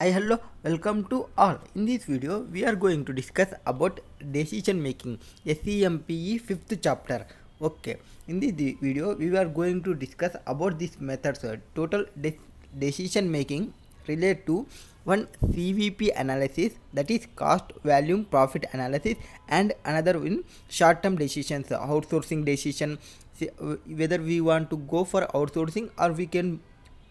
Hi, hello, welcome to all. In this video, we are going to discuss about decision making, SCMPE 5th chapter. Okay, in this video, we are going to discuss about these methods. Total decision making relate to one CVP analysis, that is cost, volume, profit analysis, and another in short-term decisions, outsourcing decision, whether we want to go for outsourcing or we can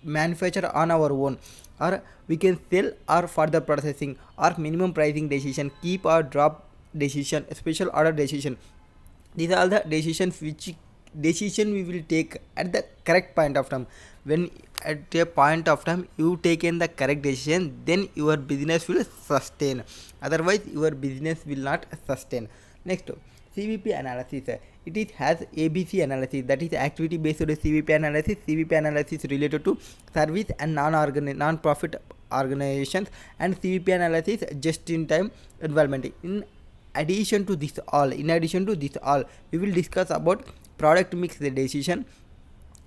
manufacture on our own, or we can sell or further processing, or minimum pricing decision, keep or drop decision, special order decision. These are the decisions which decision we will take at the correct point of time. When at a point of time you take in the correct decision, then your business will sustain, otherwise your business will not sustain. Next, CVP analysis. It is has ABC analysis, that is activity based CVP analysis. CVP analysis related to service and non-profit organizations, and CVP analysis just in time involvement. In addition to this all, we will discuss about product mix decision,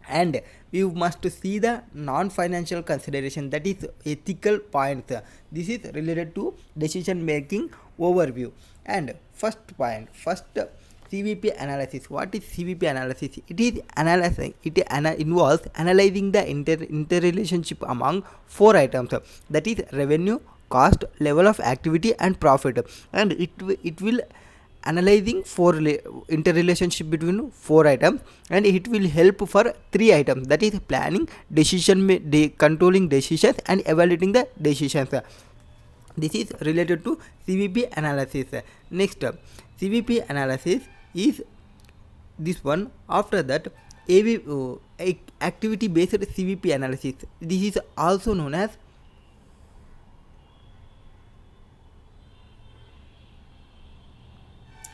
and we must see the non-financial consideration, that is ethical points. This is related to decision making overview. And first CVP analysis. What is CVP analysis? It is analyzing. Involves analyzing the interrelationship among four items, that is revenue, cost, level of activity, and profit. And it will analyzing interrelationship between four items, and it will help for three items, that is planning, controlling decisions, and evaluating the decisions. This is related to CVP analysis. Next, CVP analysis is this one. After that, activity based CVP analysis. This is also known as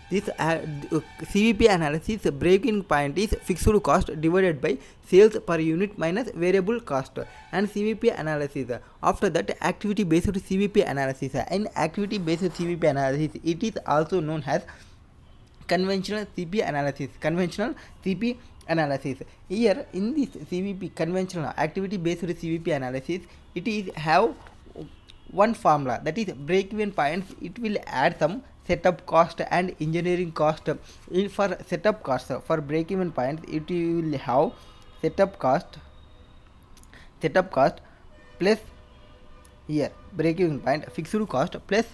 this CVP analysis break-in point is fixed cost divided by sales per unit minus variable cost. And CVP analysis, after that, activity based CVP analysis. In activity based CVP analysis, it is also known as conventional CP analysis. Here in this CVP, conventional activity based CVP analysis, it is have one formula, that is break-even points. It will add some setup cost and engineering cost. For setup cost, for break-even points, it will have setup cost plus, here break-even point, fixed cost plus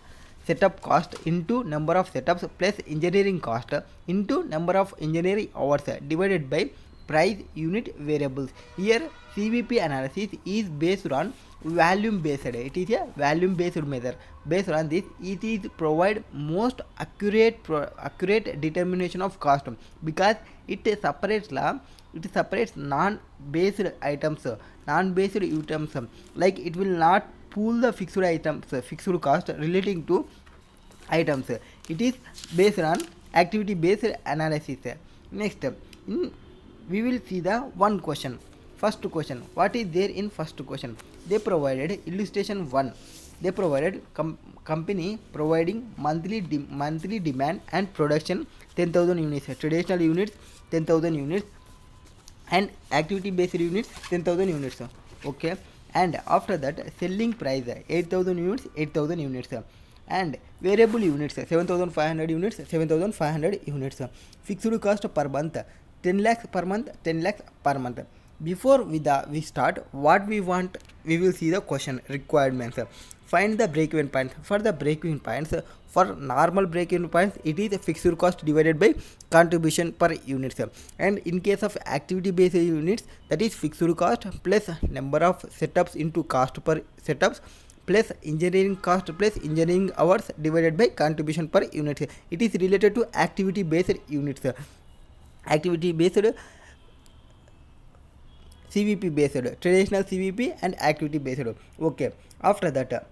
setup cost into number of setups plus engineering cost into number of engineering hours divided by price unit variables. Here CVP analysis is based on volume based. It is a volume based measure. Based on this, it is provide most accurate determination of cost, because it separates non-based items, like it will not pool the fixed cost relating to items. It is based on activity based analysis. Next, we will see the one question. First question, what is there in first question? They provided illustration 1. They provided company providing monthly demand and production 10,000 units, traditional units 10,000 units, and activity based units 10,000 units. Okay, and after that selling price 8,000 units, and variable units 7,500 units, fixed cost per month 10 lakhs per month. Before we start, what we want, we will see the question requirements. Find the break-even points. For the break-even points, for normal break-even points, it is fixed cost divided by contribution per units. And in case of activity-based units, that is fixed cost plus number of setups into cost per setups plus engineering cost plus engineering hours divided by contribution per unit. It is related to activity-based units. Activity-based CVP based, traditional CVP and activity based. Okay, after that,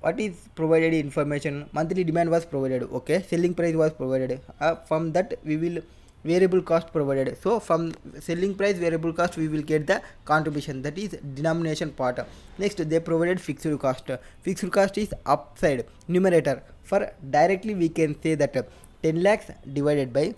what is provided information? Monthly demand was provided. Okay, selling price was provided. From that we will variable cost provided. So from selling price, variable cost, we will get the contribution, that is denomination part. Next, they provided fixed cost. Fixed cost is upside numerator. For directly we can say that 10 lakhs divided by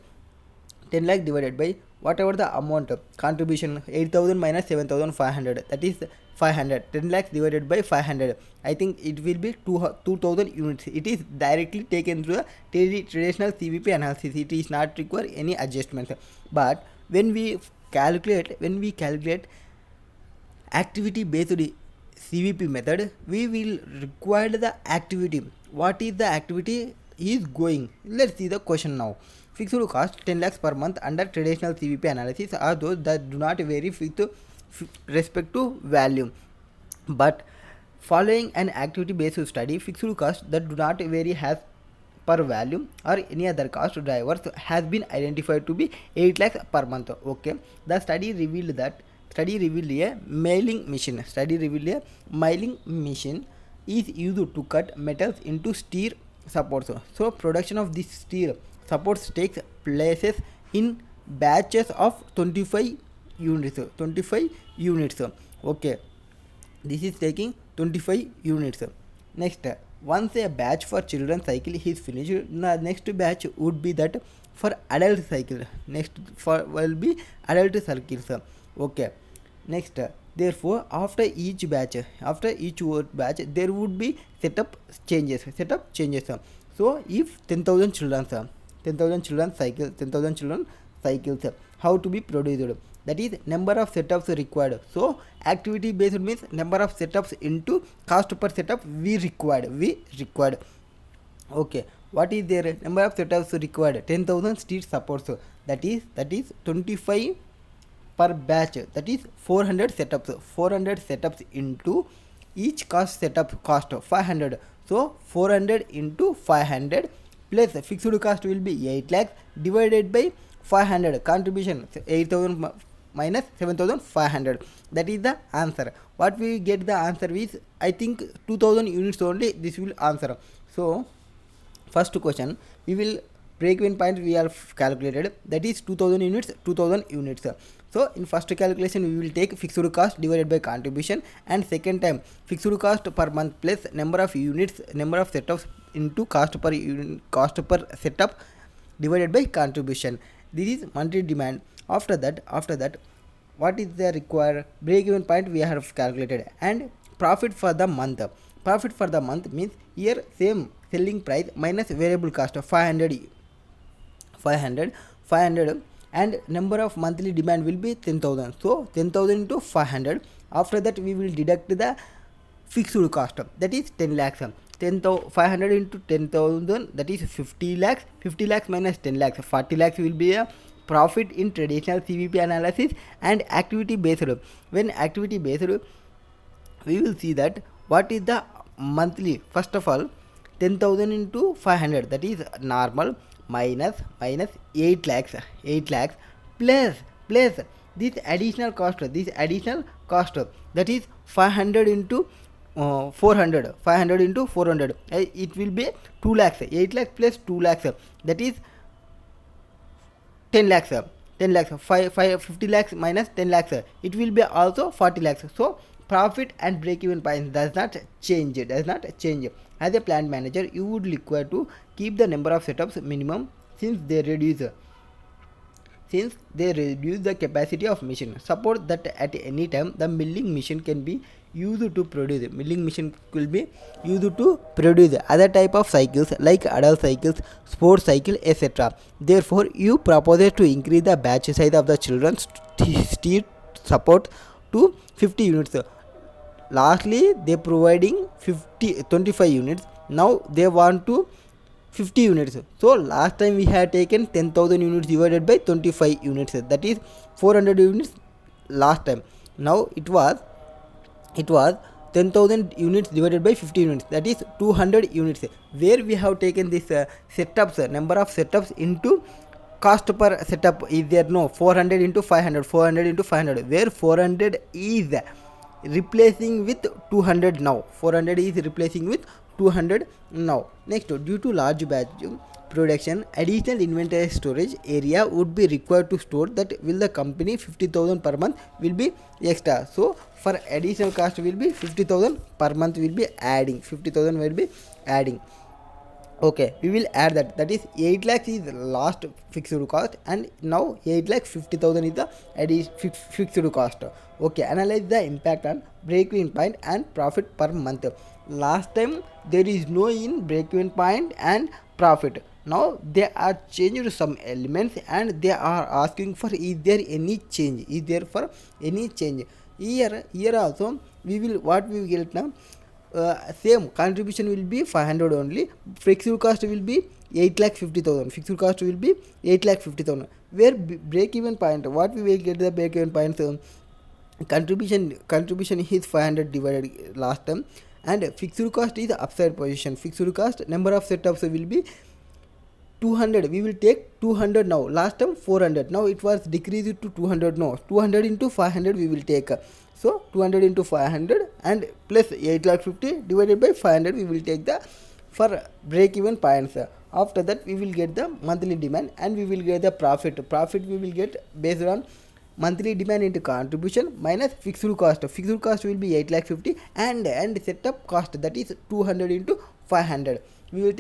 whatever the amount, contribution 8,000 minus 7,500, that is 500. 10 lakhs divided by 500. I think it will be 2000 units. It is directly taken through a traditional CVP analysis. It is not require any adjustments. But when we calculate activity based CVP method, we will require the activity. What is the activity is going? Let's see the question now. Fixed cost 10 lakhs per month under traditional CVP analysis are those that do not vary with respect to value. But following an activity based study, fixed cost that do not vary has per value or any other cost drivers has been identified to be 8 lakhs per month. Okay, the study revealed a milling machine. Is used to cut metals into steel supports. So production of this steel supports takes places in batches of 25 units. Okay, this is taking 25 units. Next, once a batch for children cycle is finished, the next batch would be that for adult cycle. Next for will be adult cycles. Okay, next, therefore after each batch there would be setup changes. So if 10,000 children cycles how to be produced, that is number of setups required. So activity based means number of setups into cost per setup we required. Okay, what is their number of setups required? 10,000 steel supports. That is 25 per batch, that is 400 setups into each setup cost 500. So 400 into 500 plus fixed cost will be 8 lakhs divided by 500, contribution 8,000 minus 7,500. That is the answer. What we get the answer is, I think 2,000 units only this will answer. So first question, we will break-even point we have calculated, that is 2000 units. So in first calculation we will take fixed cost divided by contribution, and second time fixed cost per month plus number of setups into cost per setup divided by contribution. This is monthly demand. After that what is the required break-even point we have calculated, and profit for the month means here same selling price minus variable cost of 500 and number of monthly demand will be 10,000. So 10,000 into 500. After that we will deduct the fixed cost, that is 10 lakhs. 500 into 10,000, that is 50 lakhs. 50 lakhs minus 10 lakhs, 40 lakhs will be a profit in traditional CVP analysis. And activity based, when activity based we will see that what is the monthly. First of all, 10,000 into 500, that is normal, minus 8 lakhs plus this additional cost, that is 500 into 400. It will be 2 lakhs. 8 lakhs plus 2 lakhs, that is 10 lakhs. 50 lakhs minus 10 lakhs, it will be also 40 lakhs. So profit and break-even point does not change. As a plant manager, you would require to keep the number of setups minimum since they reduce the capacity of machine. Suppose that at any time the milling machine can be used to produce. Other type of cycles like adult cycles, sports cycle, etc. Therefore, you propose to increase the batch size of the children's steel support to 50 units. Lastly, they providing 25 units. Now they want to 50 units. So last time we had taken 10,000 units divided by 25 units, that is 400 units last time. Now it was 10,000 units divided by 50 units, that is 200 units, where we have taken this setups, number of setups into cost per setup is there. No, 400 into 500, where 400 is replacing with 200 now. 400 is replacing with 200 now. Next, due to large batch production, additional inventory storage area would be required to store. That will the company 50,000 per month will be extra. So for additional cost will be 50,000 per month will be adding. Okay, we will add that is 8 lakhs is last fixed cost, and now 8 lakh 50,000 is the fixed cost. Okay, analyze the impact on break even point and profit per month. Last time there is no in break even point and profit. Now they are changed some elements and they are asking for is there any change, is there for any change. Here also we will, what we will get now, same contribution will be 500 only, fixed cost will be 8 lakh 50,000, fixed cost will be 8 lakh 50,000, where break even point, what we will get the break even point, contribution is 500 divided last time, and fixed cost is upside position, fixed cost number of setups will be 200, we will take 200 now, last time 400, now it was decreased to 200, no, 200 into 500 we will take, so 200 into 500 and plus 8 lakh 50 divided by 500 we will take the for break even points. After that we will get the monthly demand and we will get the profit we will get based on monthly demand into contribution minus fixed cost will be 8 lakh 50 and setup cost, that is 200 into 500 we will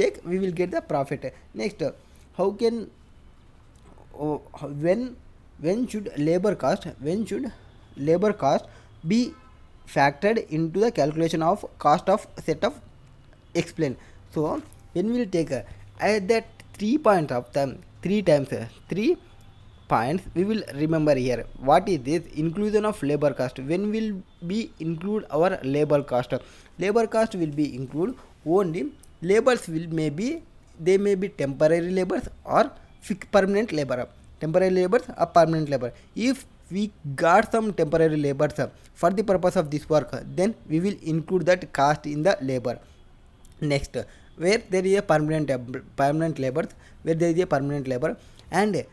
get the profit. Next, how can when should labor cost be factored into the calculation of cost of setup? Explain. So when we will take at that 3 points of them, 3 times 3 points we will remember here. What is this? Inclusion of labor cost. When will be include our labor cost will be include only labors will maybe, they may be temporary labors or permanent labor, temporary labors or permanent labor. If we got some temporary labors for the purpose of this work, then we will include that cost in the labor. Next, where there is a permanent labor, where there is a permanent labor and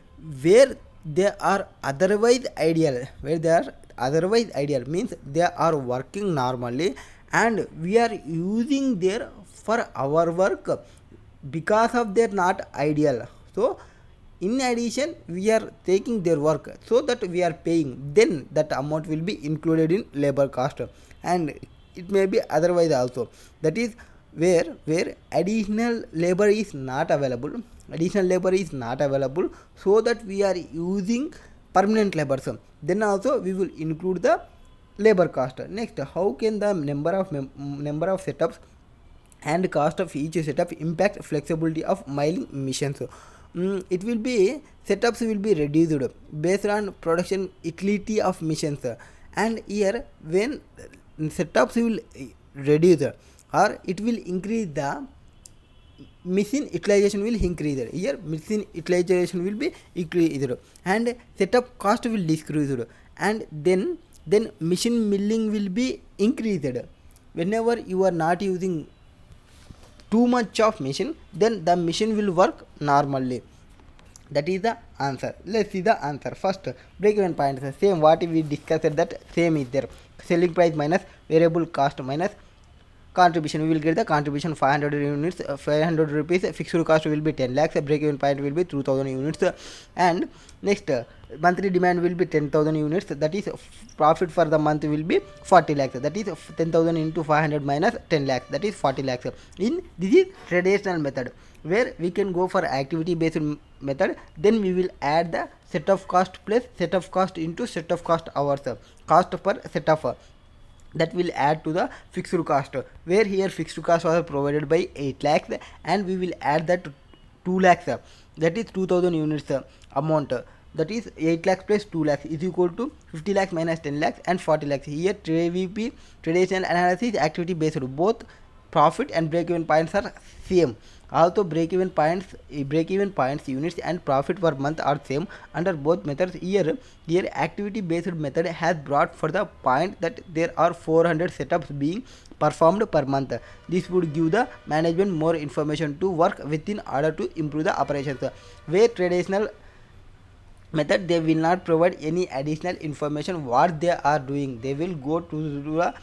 where they are otherwise ideal, means they are working normally and we are using their for our work because of their not ideal, so in addition we are taking their work so that we are paying, then that amount will be included in labor cost, and it may be otherwise also, that is where additional labor is not available, so that we are using permanent labors, then also we will include the labor cost. Next, how can the number of setups and cost of each setup impact flexibility of milling machines? It will be, setups will be reduced based on production utility of machines, and here when setups will reduce or it will increase, the machine utilization will increase. Here machine utilization will be increased and setup cost will decrease, and then machine milling will be increased. Whenever you are not using too much of machine, then the machine will work normally. That is the answer. Let's see the answer. First, break even point, same what we discussed, that same is there. Selling price minus variable cost minus contribution, we will get the contribution 500 units, 500 rupees, fixed cost will be 10 lakhs, break even point will be 2000 units, and next monthly demand will be 10,000 units, that is profit for the month will be 40 lakhs, that is 10,000 into 500 minus 10 lakhs, that is 40 lakhs. In this is traditional method, where we can go for activity based method, then we will add the set of cost plus set of cost into set of cost hours, cost per set of, that will add to the fixed cost, where here fixed cost was provided by 8 lakhs and we will add that 2 lakhs, that is 2000 units amount, that is 8 lakhs plus 2 lakhs is equal to 50 lakhs minus 10 lakhs and 40 lakhs. Here TVP, traditional analysis, activity based, both profit and break even points are same. Also break even points units and profit per month are same under both methods. Here activity based method has brought for the point that there are 400 setups being performed per month. This would give the management more information to work within order to improve the operations, where traditional method they will not provide any additional information what they are doing, they will go to the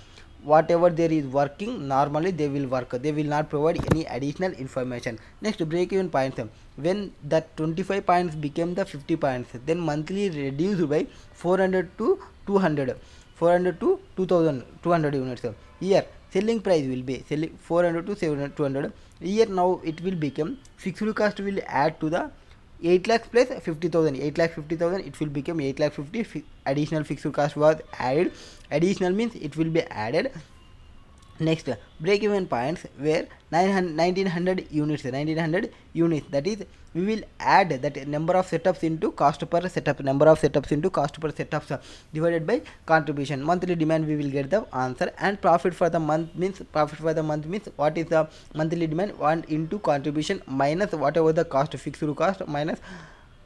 whatever there is working normally they will work, they will not provide any additional information. Next, break even points, when that 25 points became the 50 points, then monthly reduced by 400 to 200, 400 to 2200 units. Here selling price will be 400 to 200. Here now it will become fixed cost will add to the 8 lakhs plus 50,000. 8 lakh 50,000, it will become 8 lakh 50. Additional fixed cost was added. Additional means it will be added. Next, break even points were 1900 units. That is, we will add that number of setups into cost per setup. Number of setups into cost per setups divided by contribution. Monthly demand, we will get the answer. And profit for the month means what is the monthly demand? 1 into contribution minus whatever the cost, fixed cost, minus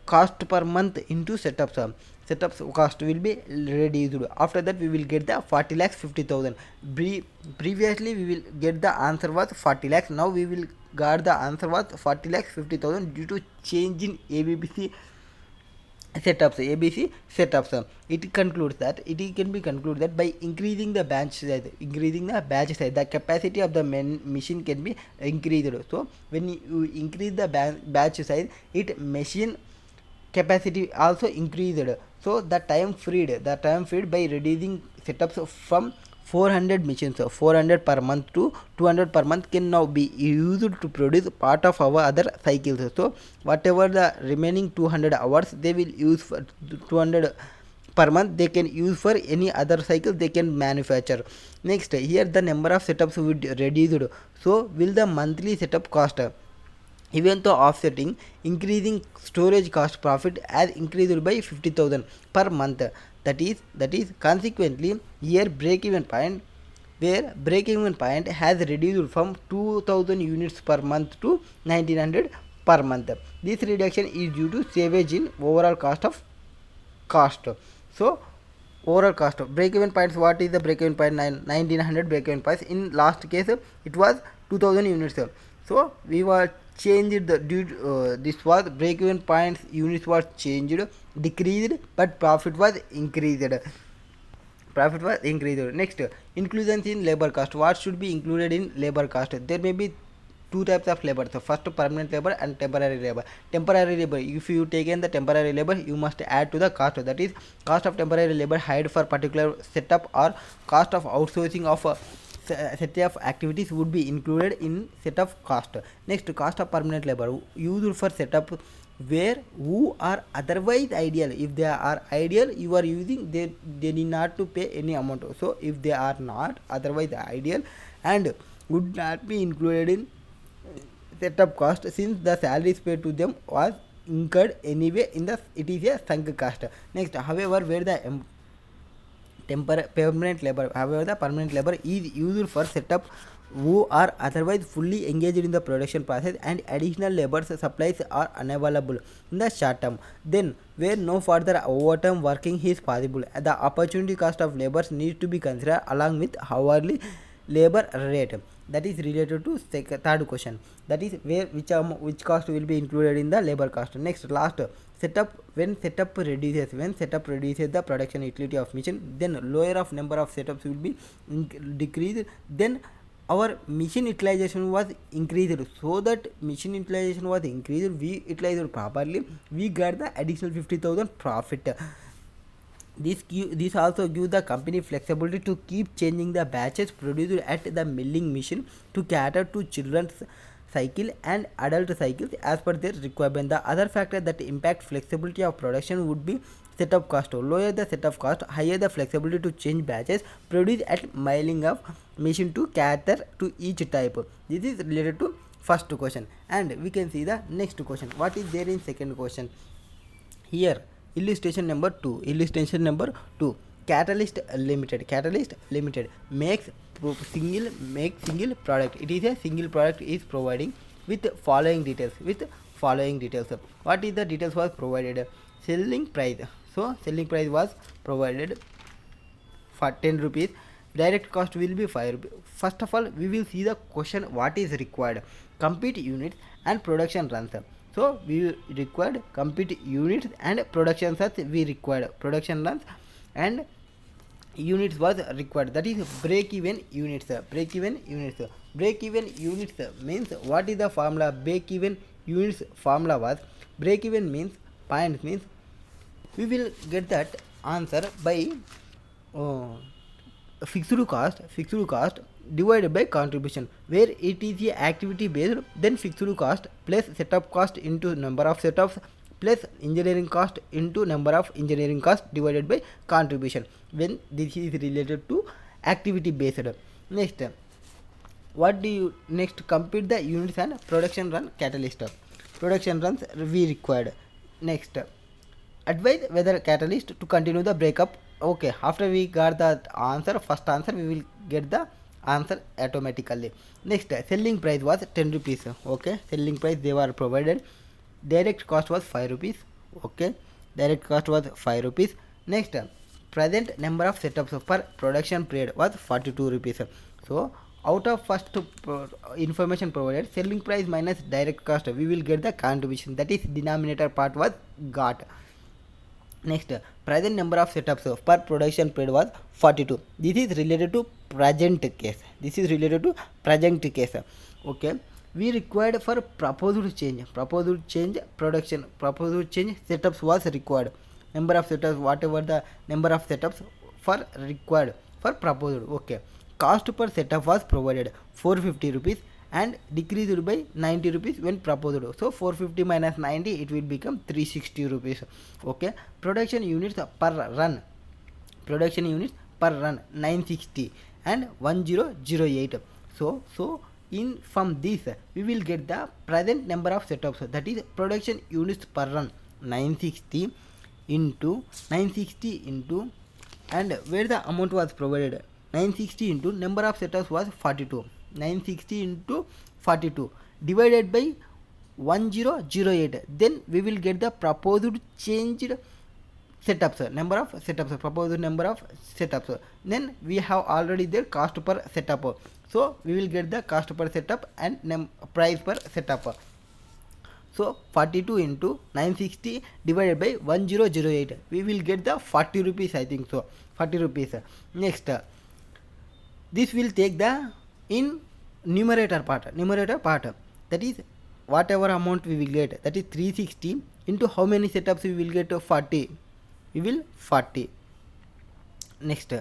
cost per month into setups. Setups cost will be reduced. After that we will get the 40 lakhs 50,000. Previously we will get the answer was 40 lakhs. Now we will got the answer was 40 lakhs 50,000 due to change in ABC setups. It concludes that it can be concluded that by increasing the batch size, the capacity of the machine can be increased. So when you increase the batch size, it machine capacity also increased. So the time freed by reducing setups from 400 machines, 400 per month to 200 per month can now be used to produce part of our other cycles. So whatever the remaining 200 hours they will use for 200 per month, they can use for any other cycle they can manufacture. Next, here the number of setups would reduced. So will the monthly setup cost, even though offsetting increasing storage cost, profit as increased by 50,000 per month. That is consequently here break even point has reduced from 2000 units per month to 1900 per month. This reduction is due to savage in overall cost. So overall cost of break even points, what is the break even point? 1900 break even points. In last case it was 2000 units. So we were changed the this was break even points, units was changed, decreased, but profit was increased. Next, inclusions in labor cost. What should be included in labor cost? There may be two types of labor. So first, permanent labor and temporary labor. Temporary labor, if you taken the temporary labor, you must add to the cost. That is, cost of temporary labor hired for particular setup or cost of outsourcing of set of activities would be included in setup cost. Next, cost of permanent labor used for setup where who are otherwise ideal. If they are ideal, you are using, they need not to pay any amount. So if they are not otherwise ideal and would not be included in setup cost, since the salaries paid to them was incurred anyway in the, it is a sunk cost. Next, however, where the permanent labor is used for setup who are otherwise fully engaged in the production process and additional labor supplies are unavailable in the short term, then where no further overtime working is possible, the opportunity cost of labor needs to be considered along with hourly labor rate. That is related to third question, that is where which cost will be included in the labor cost. Next, last, setup, when setup reduces the production utility of machine, then lower of number of setups will be decreased, then our machine utilization was increased. So that machine utilization was increased, we utilized properly, we got the additional 50,000 profit. This also gives the company flexibility to keep changing the batches produced at the milling machine to cater to children's cycle and adult cycles as per their requirement. The other factor that impact flexibility of production would be setup cost. Lower the setup cost, higher the flexibility to change batches produced at milling of machine to cater to each type. This is related to first question, and we can see the next question. What is there in second question? Here, illustration number 2. Catalyst Limited makes single product. It is a single product is providing with following details. What is the details was provided? Selling price. So selling price was provided for 10 rupees. Direct cost will be 5 rupees. First of all, we will see the question what is required. Complete units and production runs. So we required complete units and production runs. We required production runs and units was required. That is break even units. Break even units means what is the formula? Break even units formula was, break even means points, means we will get that answer by fixed cost divided by contribution, where it is a activity based, then fixed cost plus setup cost into number of setups plus engineering cost into number of engineering cost divided by contribution when this is related to activity based. Next, compute the units and production run catalyst. Production runs we required. Next, advise whether catalyst to continue the breakup. Okay, after we got the answer, first answer, we will get the answer automatically. Next, selling price was 10 rupees. Okay, selling price they were provided. Direct cost was 5 rupees. Okay, direct cost was 5 rupees. Next, present number of setups per production period was 42 rupees. So out of first information provided, selling price minus direct cost, we will get the contribution, that is denominator part was got. Next, present number of setups per production period was 42. This is related to present case. Okay, we required for proposed change setups was required. Number of setups, whatever the number of setups for required for proposed. Okay, cost per setup was provided 450 rupees and decreased by 90 rupees when proposed. So 450 minus 90, it will become 360 rupees. Okay, production units per run 960 and 1008. So in from this we will get the present number of setups, that is production units per run 960 into and where the amount was provided 960 into number of setups was 42. 960 into 42 divided by 1008, then we will get the proposed changed setups, proposed number of setups. Then we have already there cost per setup, so we will get the cost per setup and price per setup. So 42 into 960 divided by 1008, we will get the 40 rupees, I think so, 40 rupees. Next, this will take the in numerator part, that is whatever amount we will get, that is 360 into how many setups we will get, 40, we will 40. Next,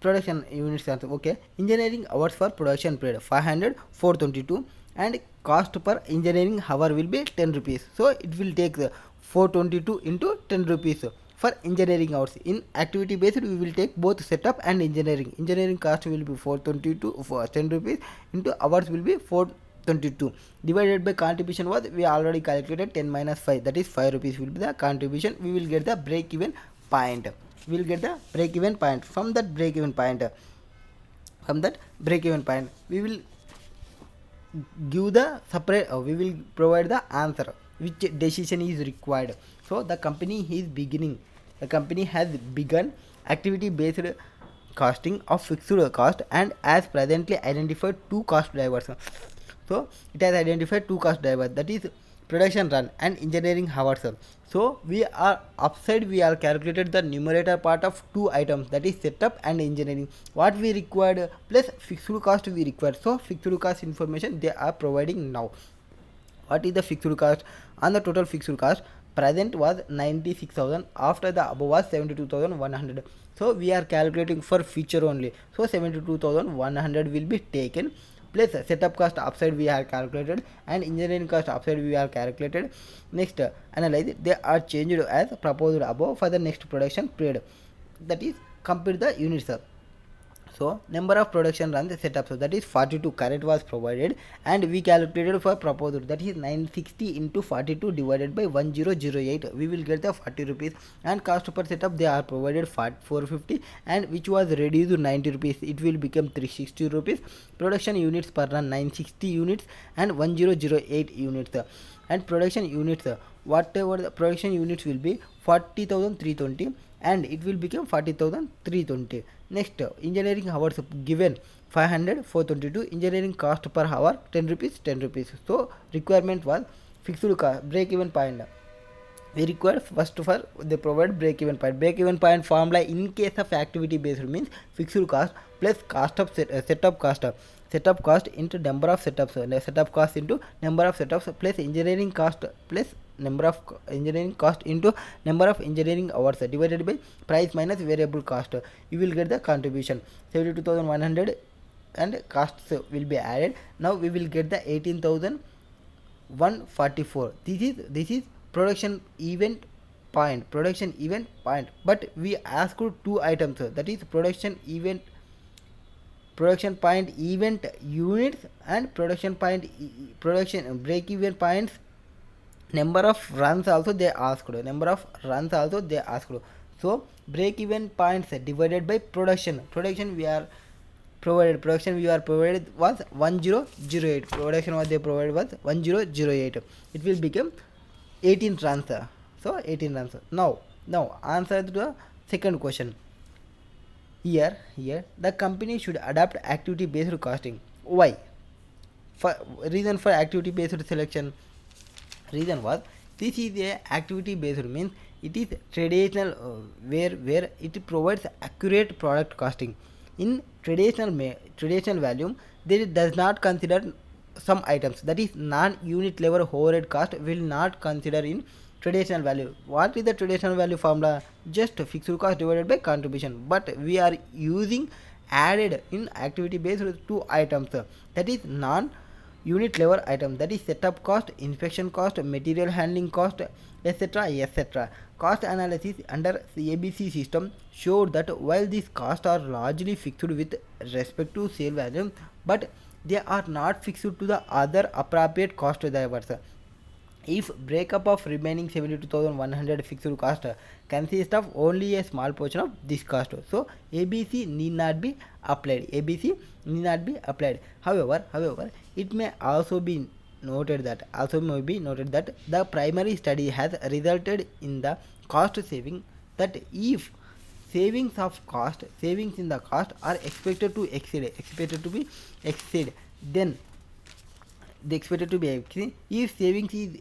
production units. Okay, engineering hours for production period 500, 422 and cost per engineering hour will be 10 rupees. So it will take the 422 into 10 rupees for engineering hours. In activity based, we will take both setup and engineering cost will be 422 for 10 rupees into hours will be 422 divided by contribution was we already calculated 10 minus 5, that is 5 rupees will be the contribution. We will get the break even point. From that break even point, we will give the separate, we will provide the answer which decision is required. So the company has begun activity based costing of fixed cost and has presently identified two cost drivers. So it has identified two cost drivers, that is production run and engineering hours. So we are calculated the numerator part of two items, that is setup and engineering, what we required plus fixed cost we required. So fixed cost information they are providing now. What is the fixed cost? On the total fixed cost, present was 96,000, after the above was 72,100. So we are calculating for future only, so 72,100 will be taken, plus setup cost upside we have calculated and engineering cost upside we have calculated. Next, analyze, they are changed as proposed above for the next production period, that is compute the units. So number of production runs setup, so that is 42 current was provided and we calculated for proposed, that is 960 into 42 divided by 1008, we will get the 40 rupees and cost per setup they are provided 450 and which was reduced to 90 rupees, it will become 360 rupees. Production units per run 960 units and 1008 units, and production units, whatever the production units will be 40,320 and it will become 40,320. Next, engineering hours given 500, 422, engineering cost per hour 10 rupees. So requirement was fixed cost, break even point. We require first of all they provide break even point formula in case of activity based means fixed cost plus cost of setup cost into number of setups, setup cost into number of setups plus engineering cost plus number of engineering cost into number of engineering hours divided by price minus variable cost. You will get the contribution 72,100 and costs will be added. Now we will get the 18,144. This is production event point, but we asked two items, that is production point event units and production break even points. Number of runs also they asked. So break even points divided by production we are provided was 1008. Production what they provided was 1008. It will become 18 runs. So 18 runs. Now answer to the second question. Here the company should adopt activity based costing. Why? Reason for activity based selection. Reason was, this is a activity based, means it is traditional, where it provides accurate product costing. In traditional value, there does not consider some items, that is non-unit level overhead cost will not consider in traditional value. What is the traditional value formula? Just fixed cost divided by contribution, but we are using added in activity based two items, that is non-unit level item, that is setup cost, inspection cost, material handling cost, etc. Cost analysis under the ABC system showed that while these costs are largely fixed with respect to sale value, but they are not fixed to the other appropriate cost drivers. If breakup of remaining 72,100 fixed cost consists of only a small portion of this cost, so ABC need not be applied. However, it may also be noted that the primary study has resulted in the cost saving, that if savings in the cost are expected to exceed, then if savings is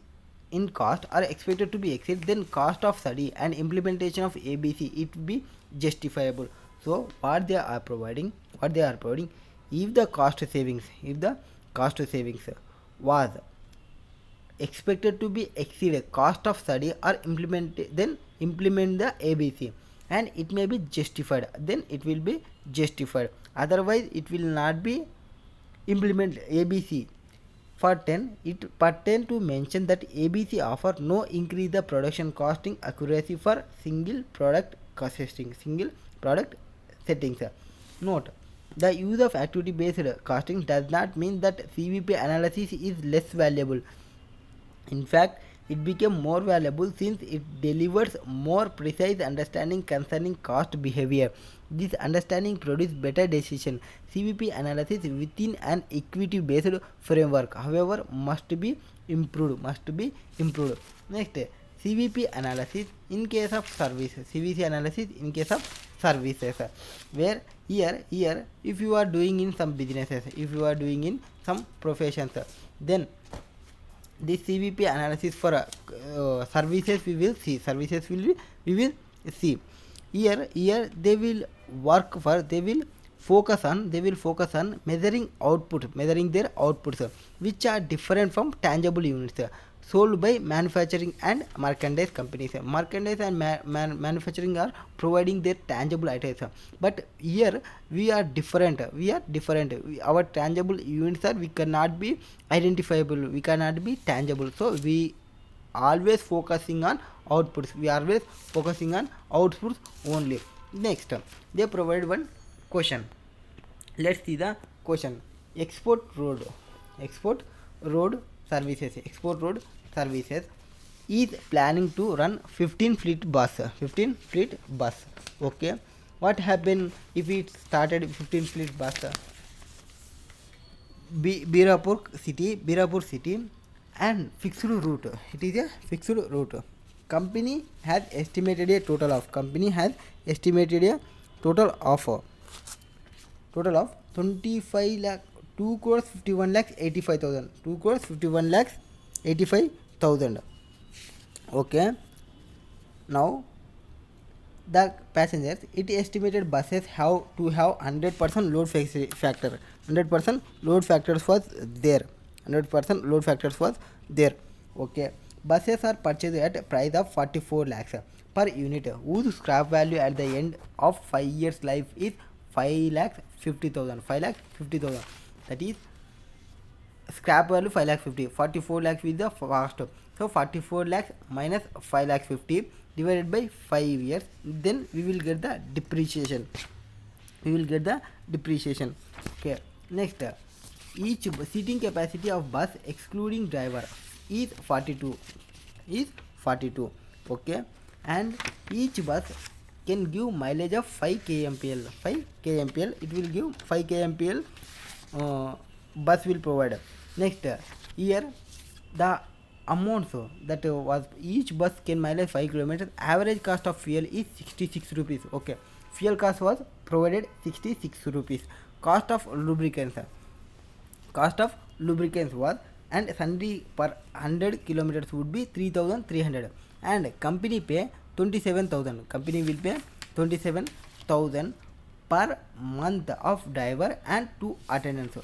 in cost are expected to be exceed, then cost of study and implementation of ABC it will be justifiable. So what they are providing, if the cost savings was expected to be exceeded cost of study or implement the ABC, and it may be justified, then it will be justified, otherwise it will not be implement ABC. For 10, it pertains to mention that ABC offer no increase the production costing accuracy for single product settings. Note, the use of activity based costing does not mean that CVP analysis is less valuable. In fact, it became more valuable since it delivers more precise understanding concerning cost behavior. This understanding produces better decision. CVP analysis within an equity based framework, however, must be improved. Next, CVP analysis in case of services. Where here if you are doing in some businesses, if you are doing in some professions, then this CVP analysis for services we will see. Here they will focus on measuring their outputs, which are different from tangible units sold by manufacturing and merchandise companies. Merchandise and manufacturing are providing their tangible items, but here we are different. Our tangible units we cannot be identifiable, we cannot be tangible, so we always focusing on outputs. Only. Next, they provide one question. Let's see the question. Export road services is planning to run 15 fleet bus. Okay, what happen if it started 15 fleet bus? Birapur city and fixed route. It is a fixed route. Company has estimated a total of 25 lakh 2 crores 51 lakhs 85,000. Okay, now the passengers, it estimated buses have to have 100% load factor. 100% load factors was there. Okay, buses are purchased at a price of 44 lakhs per unit, whose scrap value at the end of 5 years life is 5 lakhs 50,000. 5 lakhs 50,000. That is scrap value 5 lakhs 50. 44 lakhs with the cost. So 44 lakhs minus 5 lakhs 50 divided by 5 years. Then we will get the depreciation. Okay. Next, each seating capacity of bus excluding driver is 42. Okay, and each bus can give mileage of 5 kmpl. It will give 5 kmpl. Bus will provide. Next, here the amounts that was each bus can mileage 5 kilometers. Average cost of fuel is 66 rupees. Okay, fuel cost was provided 66 rupees. Cost of lubricants was, and sundry per 100 kilometers would be 3,300, and company pay 27,000. Company will pay 27,000 per month of driver and 2 attendants.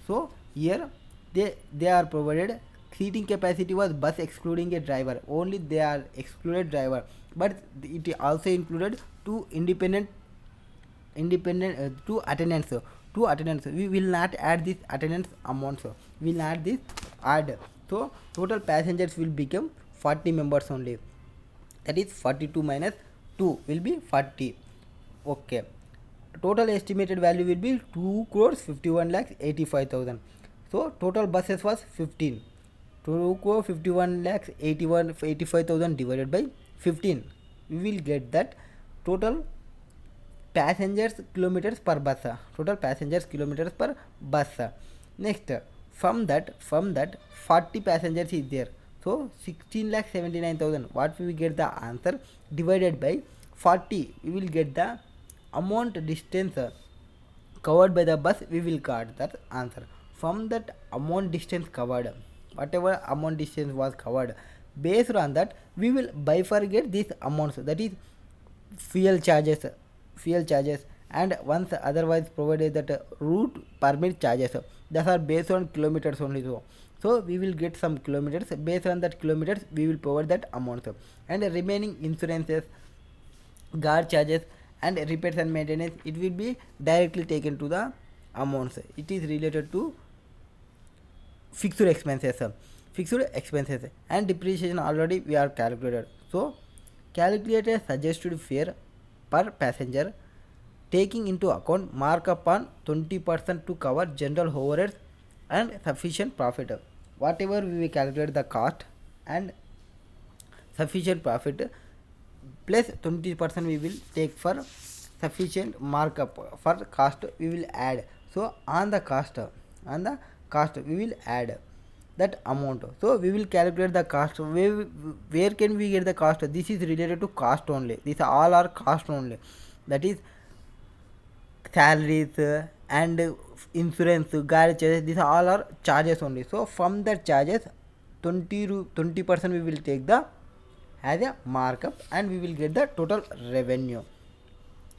So here they are provided. Seating capacity was bus excluding a driver, only they are excluded driver, but it also included 2 independent 2 attendants. We will not add this attendance amounts. We will add. So total passengers will become 40 members only. That is 42 minus 2 will be 40. Okay. Total estimated value will be 2 crores 51 lakhs 85,000. So total buses was 15. 2 crores 51 lakhs 85,000 divided by 15. We will get that total passengers kilometers per bus. Next, from that 40 passengers is there, so 16 lakh 79,000. What we will get the answer divided by 40. We will get the amount distance covered by the bus. We will get that answer. From that amount distance covered, whatever amount distance was covered, based on that we will bifurcate these amounts, that is fuel charges, and once otherwise provided that route permit charges, those are based on kilometers only. So we will get some kilometers. Based on that kilometers we will provide that amount, and remaining insurances, guard charges, and repairs and maintenance, it will be directly taken to the amounts. It is related to fixed expenses, and depreciation already we are calculated. So calculated suggested fare per passenger, taking into account markup on 20% to cover general overheads and sufficient profit. Whatever we will calculate the cost and sufficient profit plus 20% we will take for sufficient markup for cost we will add. So on the cost we will add that amount. So we will calculate the cost. Where can we get the cost? This is related to cost only. These all are cost only. That is salaries and insurance, guard charges. These all are charges only. So from the charges 20% we will take the as a markup, and we will get the total revenue.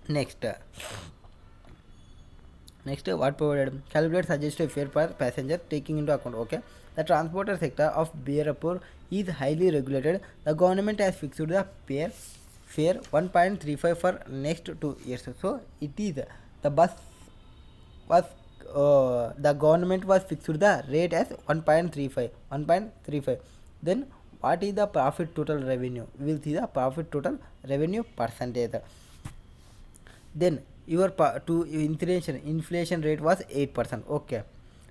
Next, what provided? Calculate suggested fare per passenger taking into account. Okay, the transporter sector of Berapur is highly regulated. The government has fixed the fare 1.35 for next 2 years. So it is the bus was the government was fixed the rate as 1.35. Then what is the profit total revenue? We will see the profit total revenue percentage. Then your inflation rate was 8%. Okay,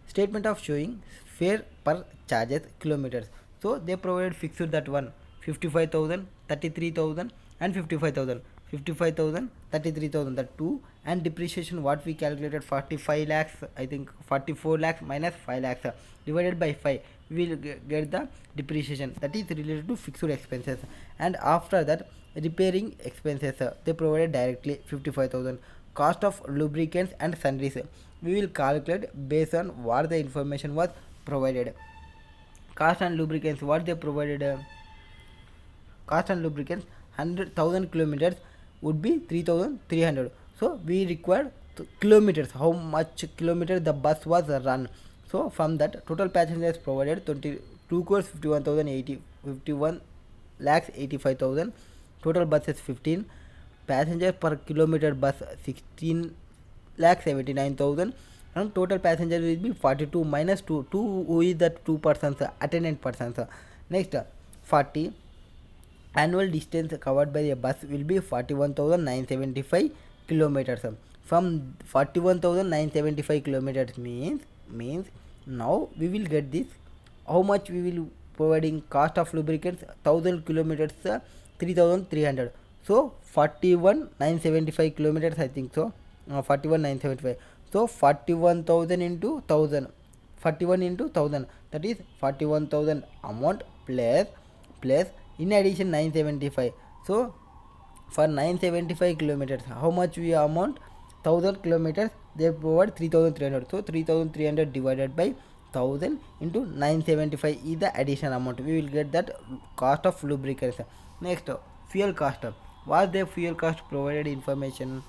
statement of showing fare per charges kilometers. So they provided fixed that one 55,000, 33,000 and 55,000. 33,000, that 2, and depreciation what we calculated 45 lakhs, I think 44 lakhs minus 5 lakhs divided by 5, we will get the depreciation, that is related to fixed expenses. And after that repairing expenses they provided directly 55,000. Cost of lubricants and sundries we will calculate based on what the information was provided. Cost and lubricants what they provided, cost and lubricants 100,000 kilometers would be 3,300. So we require kilometers, how much kilometer the bus was run. So from that total passengers provided 22 crores 51,080 51 lakhs 85,000. Total buses 15. Passenger per kilometer bus 16 lakhs 79,000. And total passenger will be 42 minus 2. 2 who is the 2 persons, attendant persons. Next 40. Annual distance covered by a bus will be 41,975 kilometers. From 41,975 kilometers means now we will get this. How much we will providing cost of lubricants? 1000 kilometers 3,300. So 41,975 kilometers, I think so. 41,975. So 41,000 into 1000. 41 into 1000, that is 41,000 amount plus in addition 975. So for 975 kilometers, how much we amount? 1000 kilometers, they provide 3,300. So 3,300 divided by 1000 into 975 is the additional amount. We will get that cost of lubricants. Next, fuel cost. Was the fuel cost provided information?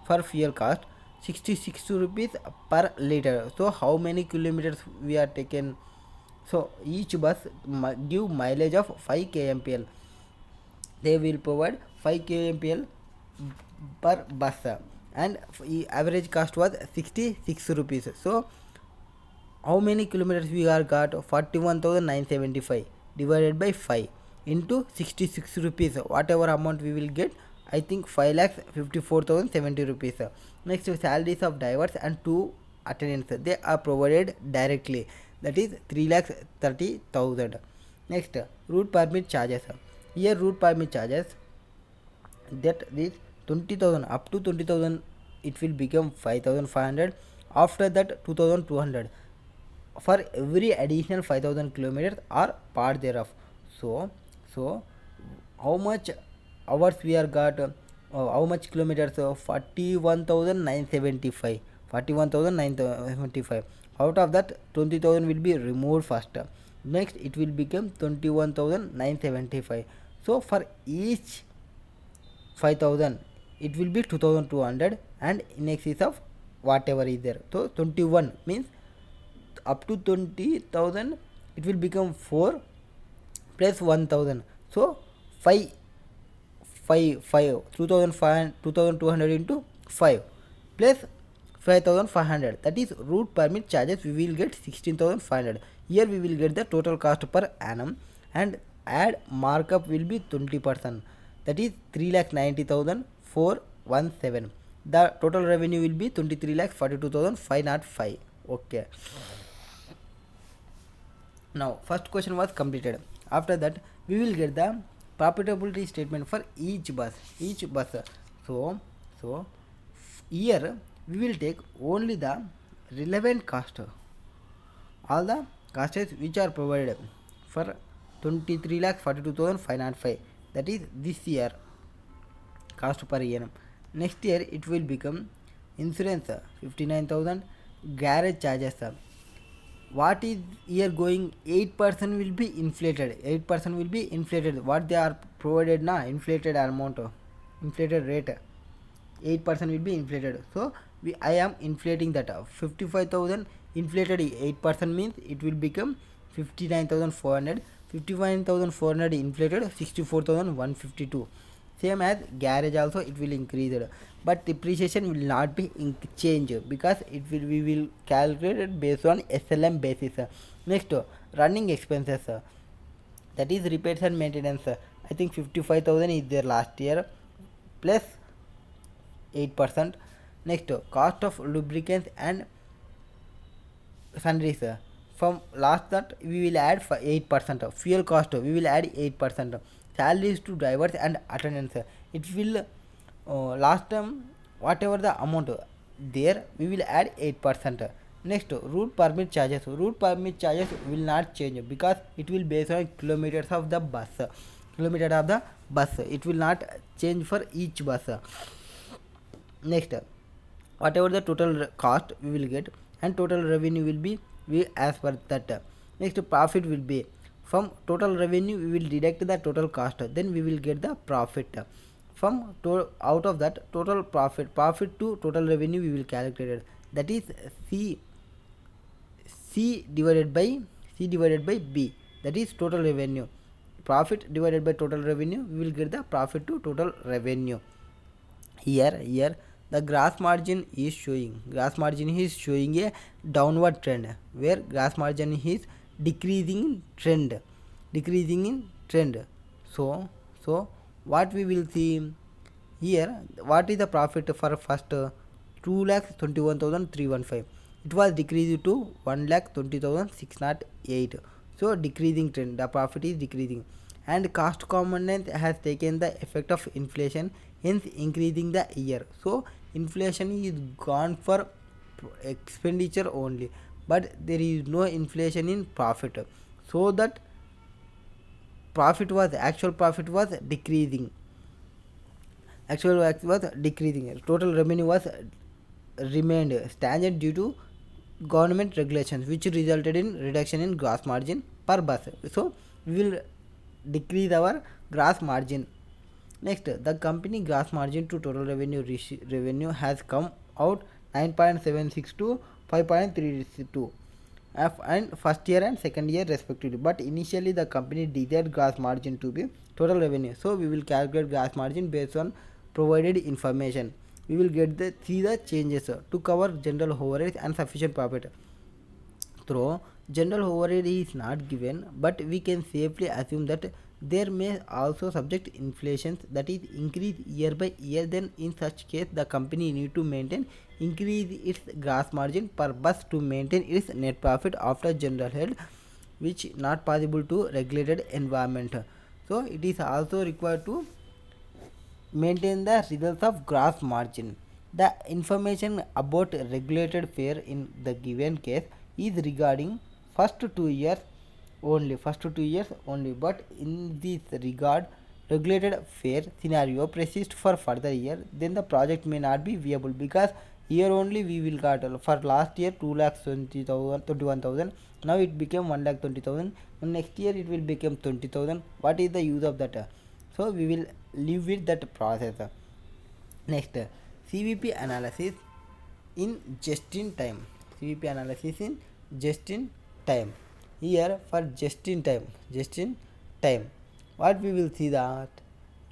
For fuel cost 66 rupees per liter. So how many kilometers we are taken? So each bus give mileage of 5 kmpl. They will provide 5 kmpl per bus, and average cost was 66 rupees. So how many kilometers we are got? 41,975 divided by 5 into 66 rupees. Whatever amount we will get, I think 5 lakhs 54,070 rupees. Next, salaries of drivers and 2 attendants, they are provided directly, that is 3 lakhs 30,000. Next, route permit charges. Here route permit charges, that is 20,000 up to 20,000 it will become 5,500. After that 2,200 for every additional 5,000 kilometers or part thereof. So how much hours we are got? How much kilometers? 41,975. 41,975. Out of that 20,000 will be removed first. Next it will become 21,975. So for each 5,000 it will be 2,200, and in excess of whatever is there. So 21 means up to 20,000 it will become 4 plus 1,000. So 5 2,200 into 5 plus 5,500, that is route permit charges. We will get 16,500. Here we will get the total cost per annum, and add markup will be 20%, that is 3,90,417. The total revenue will be 23,42,505. Okay. Now first question was completed. After that we will get the profitability statement for each bus. So here we will take only the relevant cost, all the costs which are provided for 23,42,505, that is this year cost per annum. Next year it will become insurance 59,000, garage charges. What is here going? 8% will be inflated. 8% will be inflated. What they are provided na, inflated amount, inflated rate. 8% will be inflated. So I am inflating that. 55,000 inflated 8% means it will become 59,400. 59,400 inflated 64,152. Same as garage also it will increase, but depreciation will not be change, because we will calculate it based on SLM basis. Next, running expenses, that is repairs and maintenance. I think 55,000 is there last year plus 8%. Next, cost of lubricants and sundries. From last that we will add 8%. Fuel cost we will add 8%. Salaries to drivers and attendants, it will last time whatever the amount there we will add 8%. Next, route permit charges. Route permit charges will not change, because it will based on kilometers of the bus. It will not change for each bus. Next, whatever the total cost we will get, and total revenue will be as per that. Next, profit will be from total revenue we will deduct the total cost, then we will get the profit. From out of that total profit to total revenue we will calculate it, that is C divided by B, that is total revenue. profit divided by total revenue, we will get the profit to total revenue. Here the gross margin is showing a downward trend, where gross margin is decreasing in trend. So what we will see here, what is the profit for first 2,21,315? It was decreased to 1,20,608. So decreasing trend, the profit is decreasing, and cost component has taken the effect of inflation, hence increasing the year. So inflation is gone for expenditure only, but there is no inflation in profit, so that actual profit was decreasing. Total revenue was remained stagnant due to government regulations, which resulted in reduction in gross margin per bus. So we will decrease our gross margin. Next, the company gross margin to total revenue has come out 9.76 to 5.32 and first year and second year respectively, but initially the company desired gross margin to be total revenue. So we will calculate gross margin based on provided information. We will see the changes to cover general overheads and sufficient profit. Though general overhead is not given, but we can safely assume that there may also subject inflation, that is increase year by year. Then in such case the company need to increase its gross margin per bus to maintain its net profit after general head, which not possible to regulated environment. So it is also required to maintain the results of gross margin. The information about regulated fare in the given case is regarding first 2 years only, but in this regard regulated fare scenario persists for further year, then the project may not be viable, because here only we will got for last year 2,21,000, now it became 1,20,000, and next year it will become 20,000. What is the use of that? So we will live with that process. Next, CVP analysis in just in time. Here for just in time, what we will see that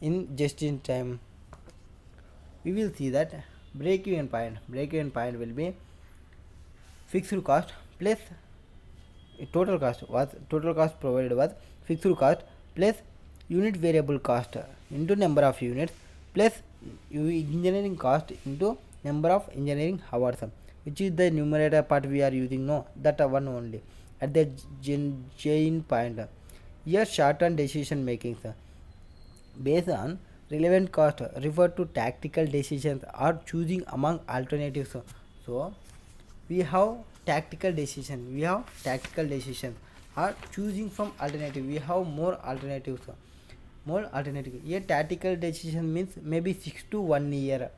in just in time, we will see that break even point will be fixed cost plus total cost provided was fixed cost plus unit variable cost into number of units plus engineering cost into number of engineering hours, which is the numerator part we are using, no, that one only at the chain point. Here short-term decision making based on relevant cost refer to tactical decisions or choosing among alternatives. So we have tactical decision or choosing from alternative. We have more alternatives. Here tactical decision means maybe 6 to 1 year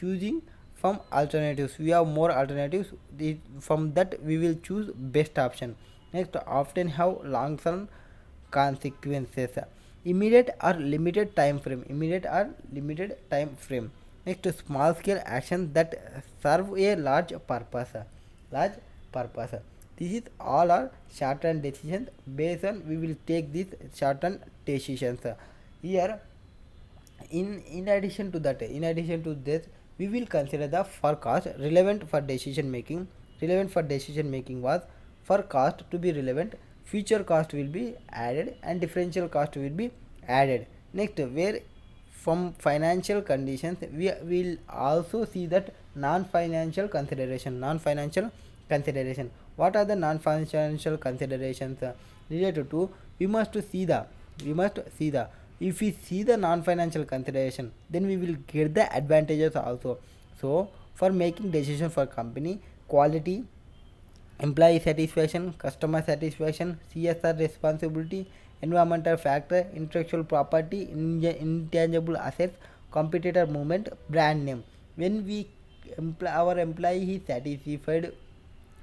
choosing from alternatives. We have more alternatives, from that we will choose best option. Next, often have long term consequences, immediate or limited time frame. Next, small scale actions that serve a large purpose. This is all our short term decisions. Based on we will take these short term decisions. Here in addition to this, we will consider the forecast relevant for decision making. Was for cost to be relevant, future cost will be added and differential cost will be added. Next, where from financial conditions we will also see that non-financial consideration. What are the non-financial considerations related to? We must see the if we see the non-financial consideration, then we will get the advantages also. So for making decision for company, quality, employee satisfaction, customer satisfaction, CSR responsibility, environmental factor, intellectual property, intangible assets, competitor movement, brand name. When our employee is satisfied,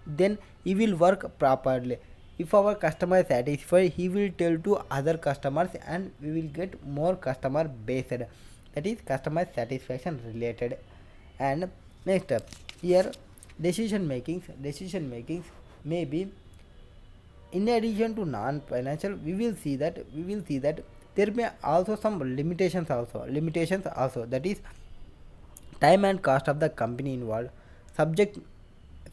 then he will work properly. If our customer is satisfied, he will tell to other customers and we will get more customer based, that is customer satisfaction related. And next, here decision makings may be In addition to non-financial, we will see that there may also some limitations also, that is time and cost of the company involved, subject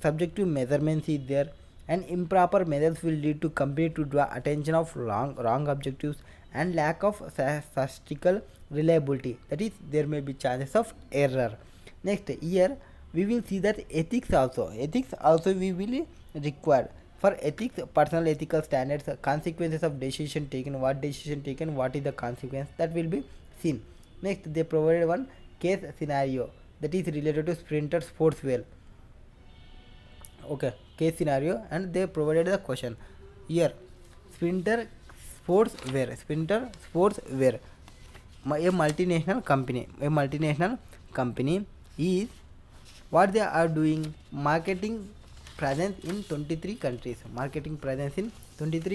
subjective measurements is there, and improper methods will lead to company to draw attention of wrong objectives and lack of statistical reliability, that is there may be chances of error. Next here we will see that ethics also we will require. For ethics, personal ethical standards, consequences of decision taken, what is the consequence, that will be seen. Next they provided one case scenario that is related to sprinter sportswear. Okay, case scenario, and they provided the question here. Sprinter sportswear, a multinational company is what they are doing, marketing presence in 23 countries,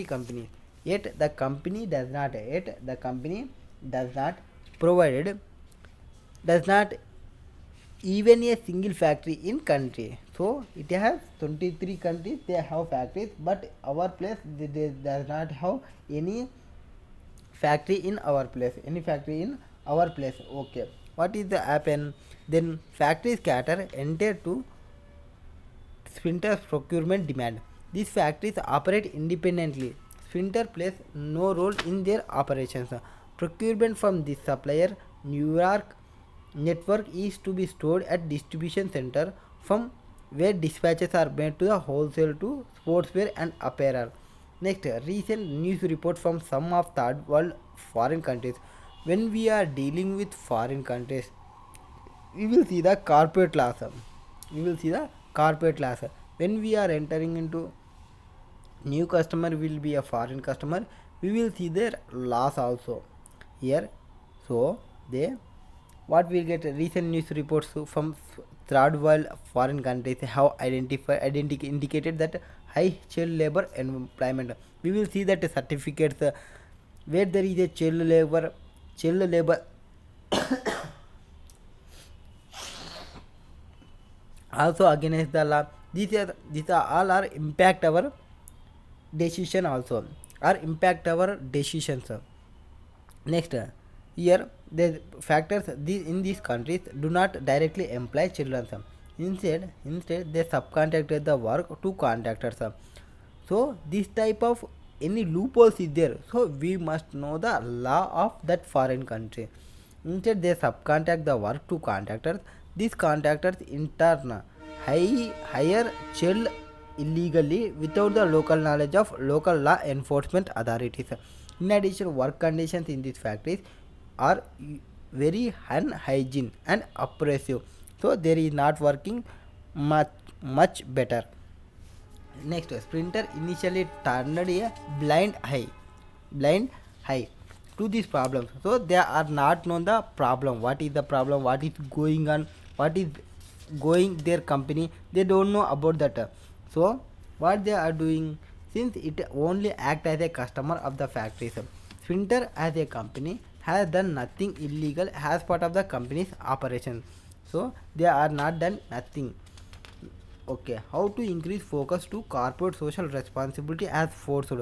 companies, yet the company does not provided does not even a single factory in country. So it has 23 countries, they have factories, but our place they does not have any factory in our place, Okay, what is the happen then? Factories cater entire to Sprinter's procurement demand. These factories operate independently. Sprinter plays no role in their operations. Procurement from the supplier New York network is to be stored at distribution center, from where dispatches are made to the wholesale to sportswear and apparel. Next, recent news report from some of third world foreign countries. When we are dealing with foreign countries, we will see the corporate laws. When we are entering into new customer will be a foreign customer, we will see their laws also here. So they what will get recent news reports from third world foreign countries have indicated that high child labor employment. We will see that certificates where there is a child labor also against the law. These are all are impact our decision also, or impact our decisions. Next, here the factors in these countries do not directly employ children. Instead they subcontract the work to contractors. So this type of any loopholes is there, so we must know the law of that foreign country. Instead they subcontract the work to contractors. These contractors in turn hire child illegally without the local knowledge of local law enforcement authorities. In addition, work conditions in these factories are very unhygiene and oppressive, so there is not working much better. Next, Sprinter initially turned a blind eye to these problems. So they are not known the problem. What is the problem? What is going on? What is going their company? They don't know about that. So what they are doing, since it only act as a customer of the factories, Sprinter as a company has done nothing illegal as part of the company's operation. So they are not done nothing. Okay, how to increase focus to corporate social responsibility as forced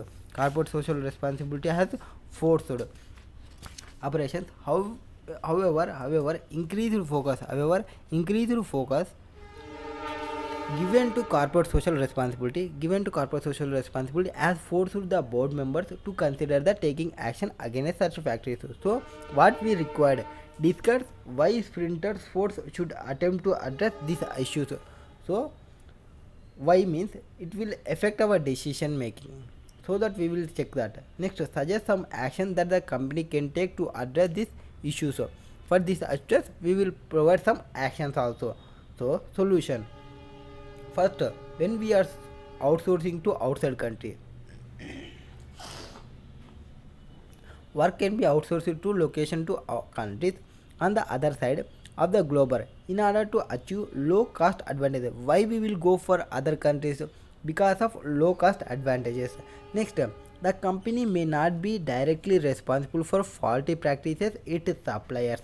operations. However, increased focus given to corporate social responsibility as forced the board members to consider the taking action against such factories. So what we required, discuss why Sprinter Sports should attempt to address these issues. So why means it will affect our decision making, so that we will check that. Next, suggest some action that the company can take to address these issues. For this address we will provide some actions also. So solution: first, when we are outsourcing to outside country, work can be outsourced to location to countries on the other side of the globe in order to achieve low cost advantages. Why we will go for other countries? Because of low cost advantages. Next, the company may not be directly responsible for faulty practices its suppliers.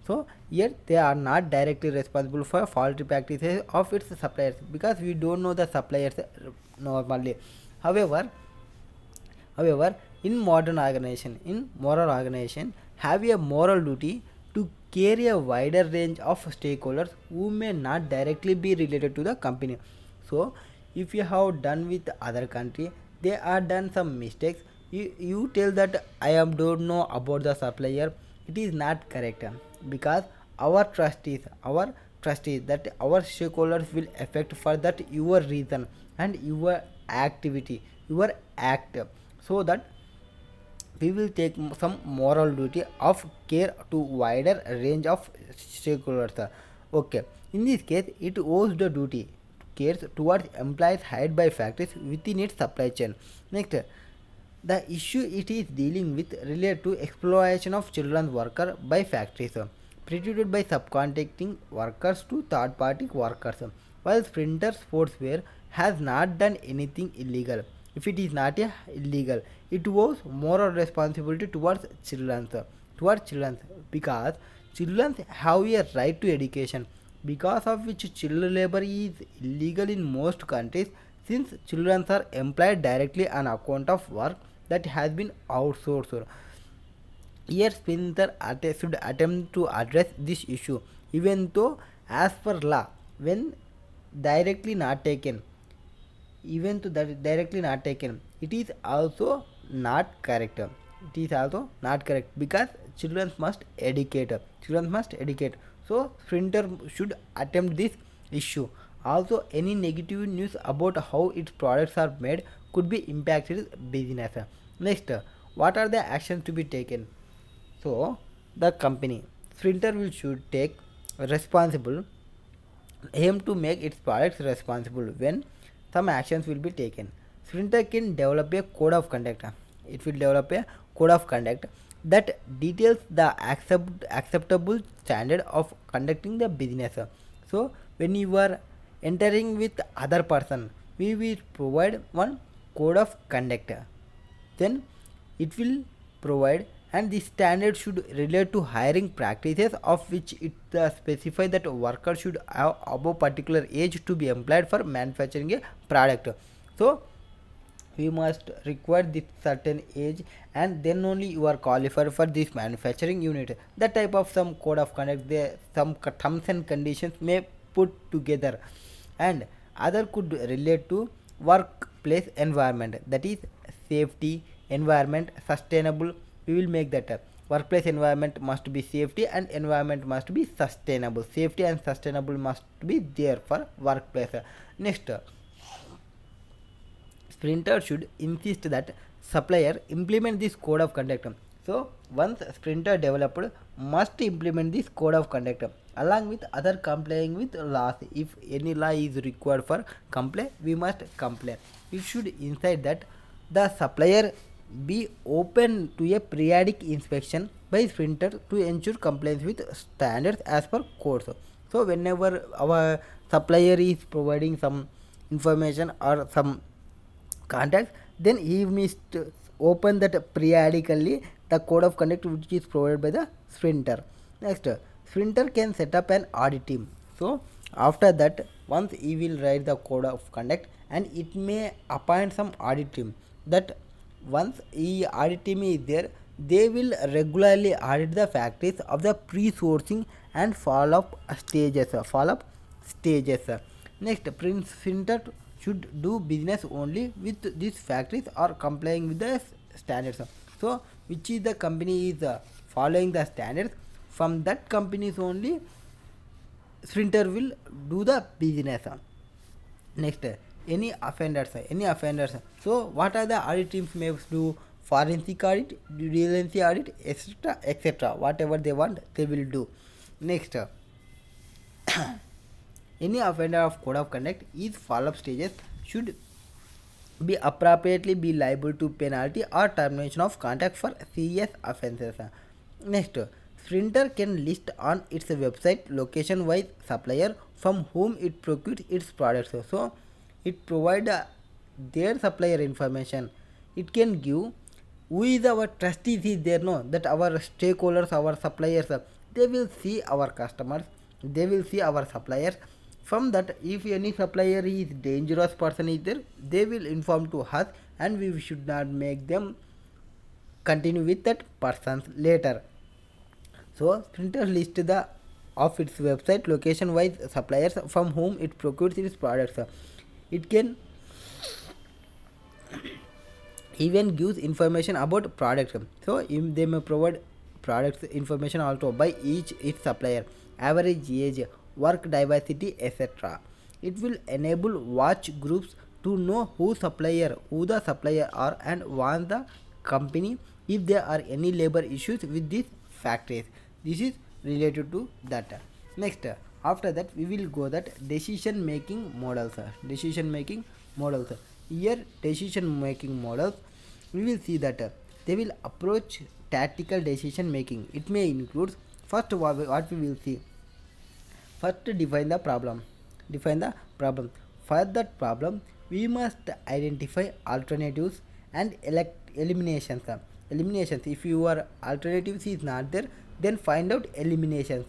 So here they are not directly responsible for faulty practices of its suppliers, because we don't know the suppliers normally. However, However, in moral organization, have a moral duty to carry a wider range of stakeholders who may not directly be related to the company. So, if you have done with other country, they are done some mistakes. You tell that I am don't know about the supplier. It is not correct because our trust is that our stakeholders will affect for that your reason and your activity, your act, so that we will take some moral duty of care to wider range of stakeholders. Okay, in this case, it owes the duty cares towards employees hired by factories within its supply chain. Next, the issue it is dealing with related to exploitation of children worker by factories, prohibited by subcontracting workers to third party workers. While Sprinter Sportswear has not done anything illegal, if it is not illegal, it was moral responsibility towards children because children have a right to education, because of which child labor is illegal in most countries, since children are employed directly on account of work that has been outsourced. Here, Spencer should attempt to address this issue, even though, as per law, when directly not taken, even though that directly not taken, it is also not correct. It is also not correct because children must educate. Children must educate. So, Sprinter should attempt this issue. Also, any negative news about how its products are made could be impacted business. Next, what are the actions to be taken? So the company Sprinter will should take responsible aim to make its products responsible when some actions will be taken. Sprinter can develop a code of conduct. It will develop a code of conduct that details the acceptable standard of conducting the business. So when you are entering with other person, we will provide one code of conduct. Then it will provide, and the standard should relate to hiring practices of which it specify that worker should have above particular age to be employed for manufacturing a product. So we must require this certain age, and then only you are qualified for this manufacturing unit. That type of some code of conduct, there some terms and conditions may put together, and other could relate to workplace environment, that is safety, environment, sustainable. We will make that workplace environment must be safety and environment must be sustainable. Safety and sustainable must be there for workplace. Next, Sprinter should insist that supplier implement this code of conduct. So once Sprinter developed must implement this code of conduct along with other complying with laws. If any law is required for comply, we must comply. It should inside that the supplier be open to a periodic inspection by Sprinter to ensure compliance with standards as per codes. So whenever our supplier is providing some information or some contacts, then he must open that periodically the code of conduct which is provided by the Sprinter. Next, Sprinter can set up an audit team. So after that, once he will write the code of conduct, and it may appoint some audit team, that once the audit team is there, they will regularly audit the factories of the pre-sourcing and follow-up stages. Next, Sprinter should do business only with these factories or complying with the standards. So which is the company is following the standards, from that companies only Sprinter will do the business. Next, any offenders. So what are the audit teams may do? Forensic audit, due diligence audit, etc. Whatever they want, they will do. Next, any offender of code of conduct is follow-up stages should be appropriately be liable to penalty or termination of contract for serious offences. Next, Sprinter can list on its website location-wise supplier from whom it procures its products. So it provide their supplier information. It can give who is our trustees is there, no, that our stakeholders, our suppliers, they will see our customers, they will see our suppliers From that, if any supplier is dangerous person is there, they will inform to us, and we should not make them continue with that persons later. So printer list the of its website location wise suppliers from whom it procures its products. It can even gives information about products. So they may provide products information also by each its supplier, average age, work diversity, etc. It will enable watch groups to know who the supplier are, and warn the company if there are any labor issues with these factories. This is related to that. Next, after that we will go that decision making models. Here decision making models, we will see that they will approach tactical decision making. It may include, first what we will see, first define the problem. For that problem we must identify alternatives and eliminations. If your alternatives is not there, then find out eliminations.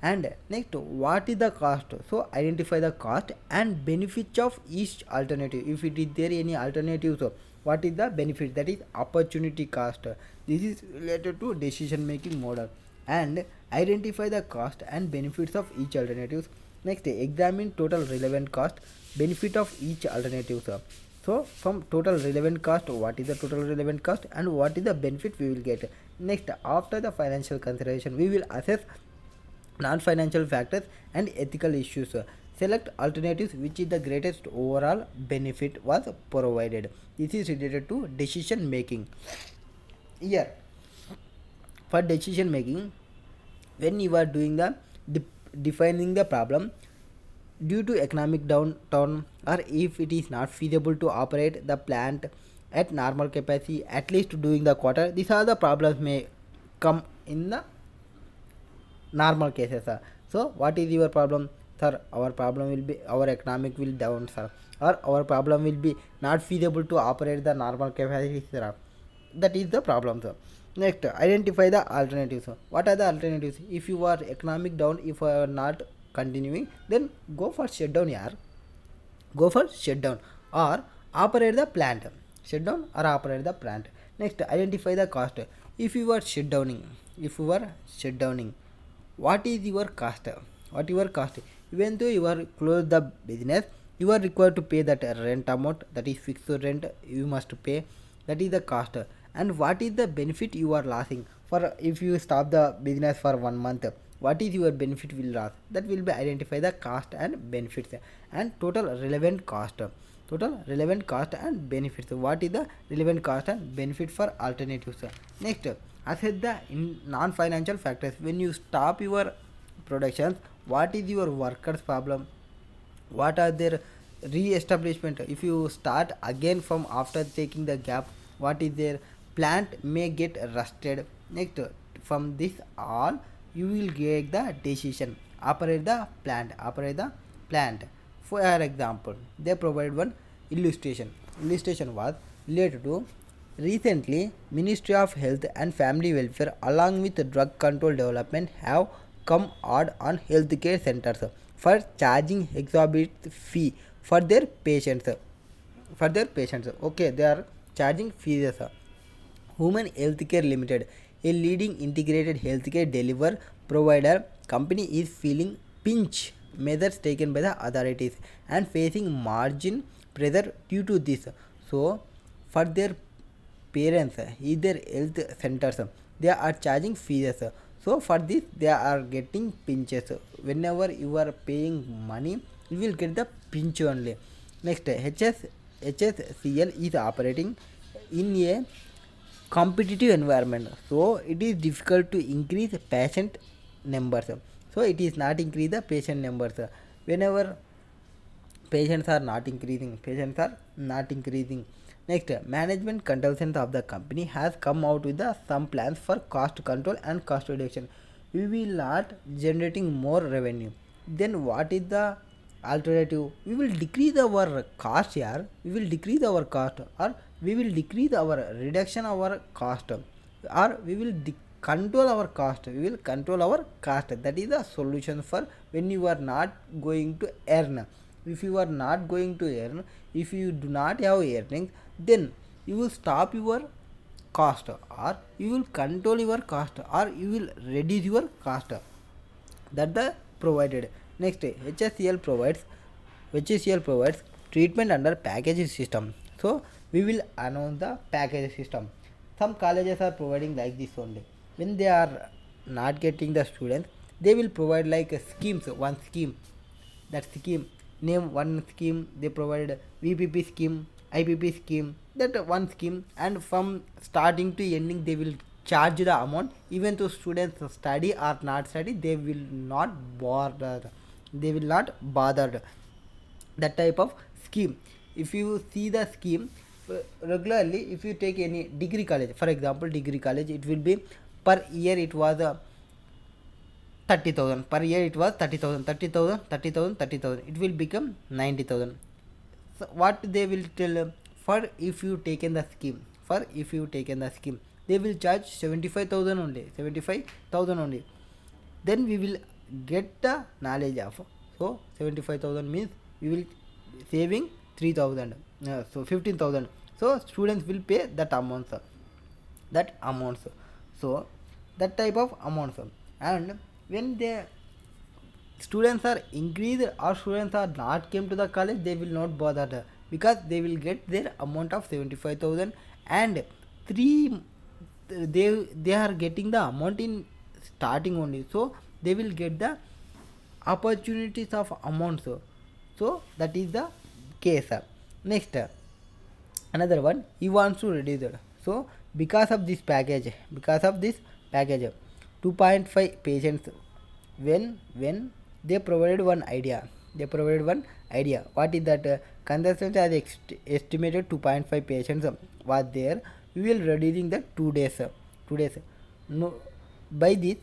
And next, what is the cost? So identify the cost and benefits of each alternative. If it is there any alternative, so what is the benefit, that is opportunity cost. This is related to decision making model. And identify the cost and benefits of each alternative. Next, examine total relevant cost, benefit of each alternative. So from total relevant cost, what is the total relevant cost and what is the benefit we will get. Next, after the financial consideration, we will assess non-financial factors and ethical issues. Select alternatives which is the greatest overall benefit was provided. This is related to decision making. Here, for decision making, when you are doing the defining the problem, due to economic downturn, or if it is not feasible to operate the plant at normal capacity at least during the quarter, these are the problems may come in the normal cases. So what is your problem, sir? Our problem will be our economic will down, sir, or our problem will be not feasible to operate the normal capacity, sir. That is the problem, sir. Next, identify the alternatives. What are the alternatives? If you are economic down, if you are not continuing, then go for shutdown, yaar. Go for shutdown or operate the plant. Shutdown or operate the plant. Next, identify the cost. If you are shutdowning, what is your cost? Even though you are close the business, you are required to pay that rent amount, that is fixed rent you must pay. That is the cost. And what is the benefit you are losing? For if you stop the business for 1 month, what is your benefit will loss? That will be identify the cost and benefits. And total relevant cost and benefits. What is the relevant cost and benefit for alternatives? Next, assess the non-financial factors. When you stop your productions, what is your workers problem? What are their re-establishment? If you start again from after taking the gap, what is their plant may get rusted. Next, from this all you will get the decision. Operate the plant. For example, they provide one illustration was related to recently Ministry of Health and Family Welfare along with Drug Control Development have come out on healthcare centers for charging exorbitant fee for their patients. Okay, they are charging fees. Human Healthcare Limited, a leading integrated healthcare deliver provider company, is feeling pinch measures taken by the authorities and facing margin pressure due to this. So for their parents, either health centers, they are charging fees. So for this they are getting pinches. Whenever you are paying money, you will get the pinch only. Next, HSCL is operating in a competitive environment, so it is difficult to increase patient numbers. So it is not increase the patient numbers. Whenever patients are not increasing. Next, management consultant of the company has come out with some plans for cost control and cost reduction. We will not generating more revenue. Then what is the alternative? We will decrease our cost here. We will decrease our cost, or we will decrease our reduction our cost, or we will control our cost. We will control our cost. That is the solution for when you are not going to earn. If you are not going to earn, if you do not have earnings, then you will stop your cost, or you will control your cost, or you will reduce your cost. That the provided. Next, HCL provides treatment under package system. So we will announce the package system. Some colleges are providing like this only. When they are not getting the students, they will provide like a schemes. One scheme, that scheme name, one scheme they provided VPP scheme, IPP scheme, that one scheme, and from starting to ending they will charge the amount. Even though students study or not study, they will not bother. They will not bothered. That type of scheme. If you see the scheme regularly, if you take any degree college, for example degree college, it will be per year it was 30,000. Per year it was 30,000, 30,000, 30,000, 30,000. It will become 90,000. So what they will tell, for if you taken the scheme, they will charge 75,000 only, 75,000 only. Then we will get the knowledge of. So 75,000 means we will saving 3,000. So 15,000. So students will pay that amounts. So that type of amounts. And when the students are increased or students are not came to the college, they will not bother, because they will get their amount of 75,000, and they are getting the amount in starting only. So they will get the opportunities of amounts. So that is the case. Next, another one, he wants to reduce it. So because of this package, 2.5 patients, when they provided one idea, what is that? Consultant has estimated 2.5 patients was there. We will reducing the 2 days. No, by this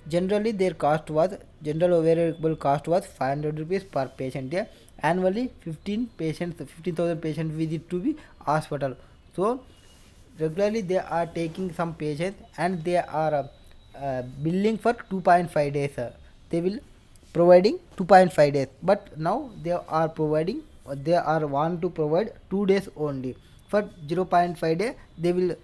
generally their cost was, general variable cost was 500 rupees per patient. Annually 15,000 patients visit to be hospital. So regularly they are taking some patients, and they are billing for 2.5 days. They will providing 2.5 days, but now they are want to provide 2 days only. For 0.5 day they will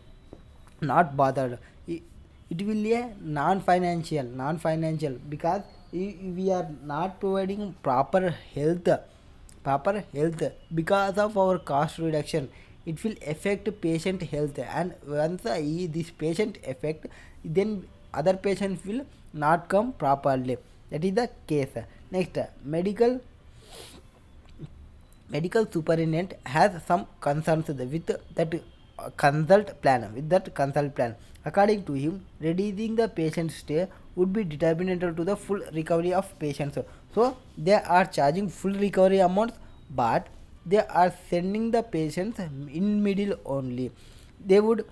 not bothered. It will be a non-financial, because we are not providing proper health, because of our cost reduction. It will affect patient health, and once this patient affect, then other patients will not come properly. That is the case. Next, medical superintendent has some concerns with that consult plan. According to him, reducing the patient stay would be detrimental to the full recovery of patients. So they are charging full recovery amounts, but they are sending the patients in middle only. They would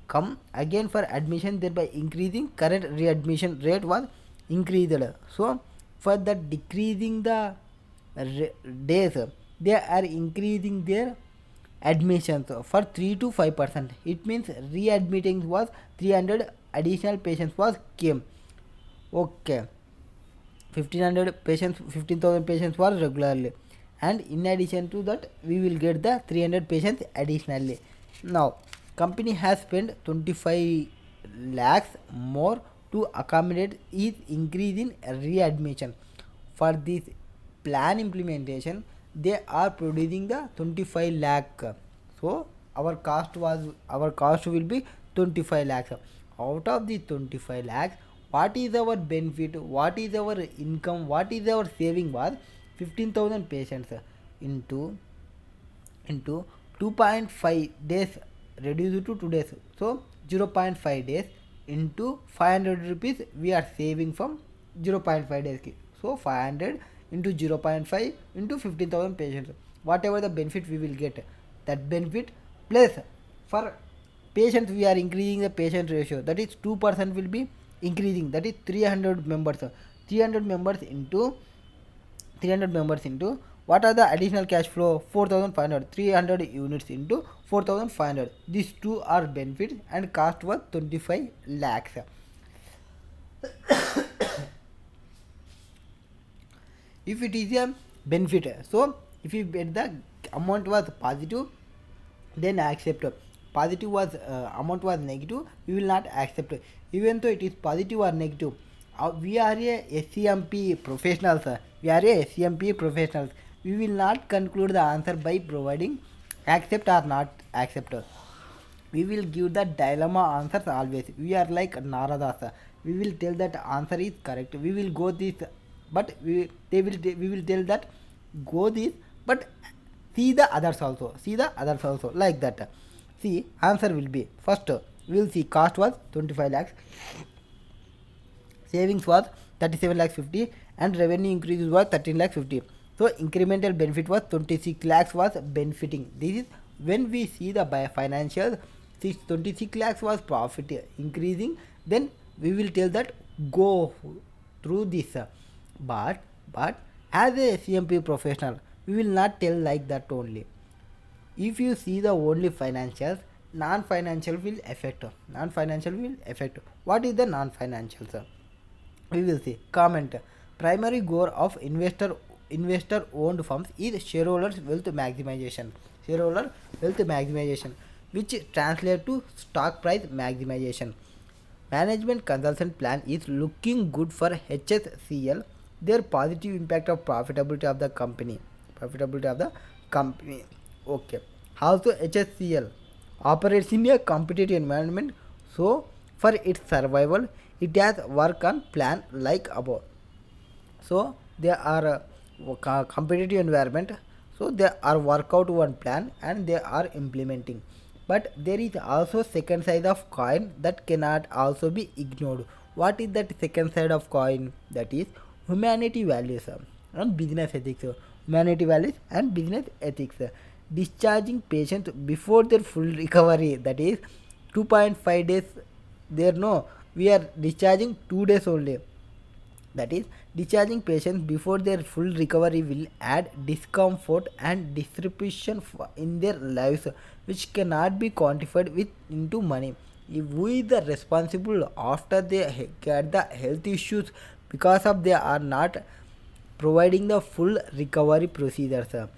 come again for admission, thereby increasing current readmission rate was increased. So for that decreasing the days, they are increasing their admissions for 3 to 5%. It means readmitting was 300 additional patients was came. Okay, 1500 patients, 15,000 patients were regularly, and in addition to that we will get the 300 patients additionally. Now company has spent 25 lakhs more to accommodate each increase in readmission. For this plan implementation, they are producing the 25 lakh. So our cost will be 25 lakhs. Out of the 25 lakhs, what is our benefit, what is our income, what is our saving was 15,000 patients into 2.5 days reduced to 2 days. So 0.5 days into 500 rupees we are saving from 0.5 days. So 500 into 0.5 into 15,000 patients, whatever the benefit we will get, that benefit plus for patients we are increasing the patient ratio, that is 2% will be increasing, that is 300 members. 300 members into What are the additional cash flow? 4500, 300 units into 4500. These two are benefits and cost was 25 lakhs. If it is a benefit, so if you bet the amount was positive, then accept. Positive was amount was negative, we will not accept. Even though it is positive or negative, we are a SCMP professionals. We are a SCMP professionals. We will not conclude the answer by providing accept or not accept. We will give the dilemma answers always. We are like Naradas. We will tell that answer is correct. We will go this, but we will tell that go this, but see the others also. See the others also like that. See, answer will be first. We will see cost was 25 lakhs, savings was 37 lakhs 50, and revenue increase was 13 lakhs 50. So incremental benefit was 26 lakhs was benefiting. This is when we see the financial 26 lakhs was profit increasing, then we will tell that go through this. But as a CMP professional, we will not tell like that only. If you see the only financials, non-financial will affect. Non-financial will affect. What is the non-financials? We will see. Comment. Primary goal of investor owned firms is shareholders wealth maximization. Shareholder wealth maximization, which translates to stock price maximization. Management consultant plan is looking good for HSCL. Their positive impact of profitability of the company. Okay. Also HSCL operates in a competitive environment, so for its survival it has work on plan like above. So they are a competitive environment, so they are work out one plan and they are implementing. But there is also second side of coin that cannot also be ignored. What is that second side of coin? That is humanity values and business ethics. Humanity values and business ethics. Discharging patients before their full recovery, that is 2.5 days. There no, we are discharging 2 days only. That is discharging patients before their full recovery will add discomfort and disruption in their lives, which cannot be quantified with into money. If we the responsible after they get the health issues because of they are not providing the full recovery procedures.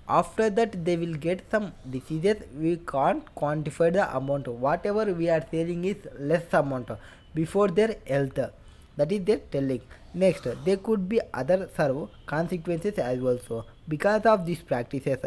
After that they will get some diseases, we can't quantify the amount. Whatever we are selling is less amount before their health. That is their telling. Next, there could be other serve consequences as well. So because of these practices,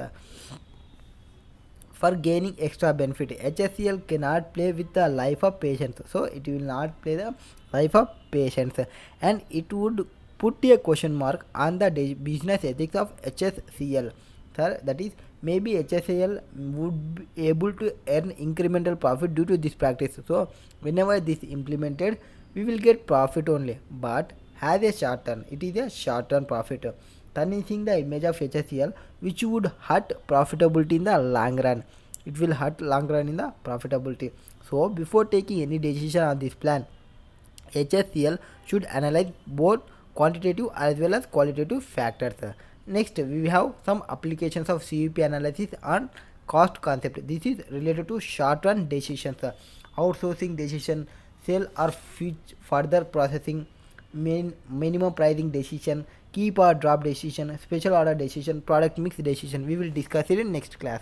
for gaining extra benefit, HSCL cannot play with the life of patients. So it will not play the life of patients, and it would put a question mark on the business ethics of HSCL. Sir, that is maybe HSCL would be able to earn incremental profit due to this practice. So whenever this implemented, we will get profit only, but has a short term. It is a short term profit. Tarnishing the image of HSCL, which would hurt profitability in the long run. It will hurt long run in the profitability. So before taking any decision on this plan, HSCL should analyze both quantitative as well as qualitative factors. Next, we have some applications of CVP analysis on cost concept. This is related to short run decisions, outsourcing decision, sell or further processing, minimum pricing decision, keep or drop decision, special order decision, product mix decision. We will discuss it in next class.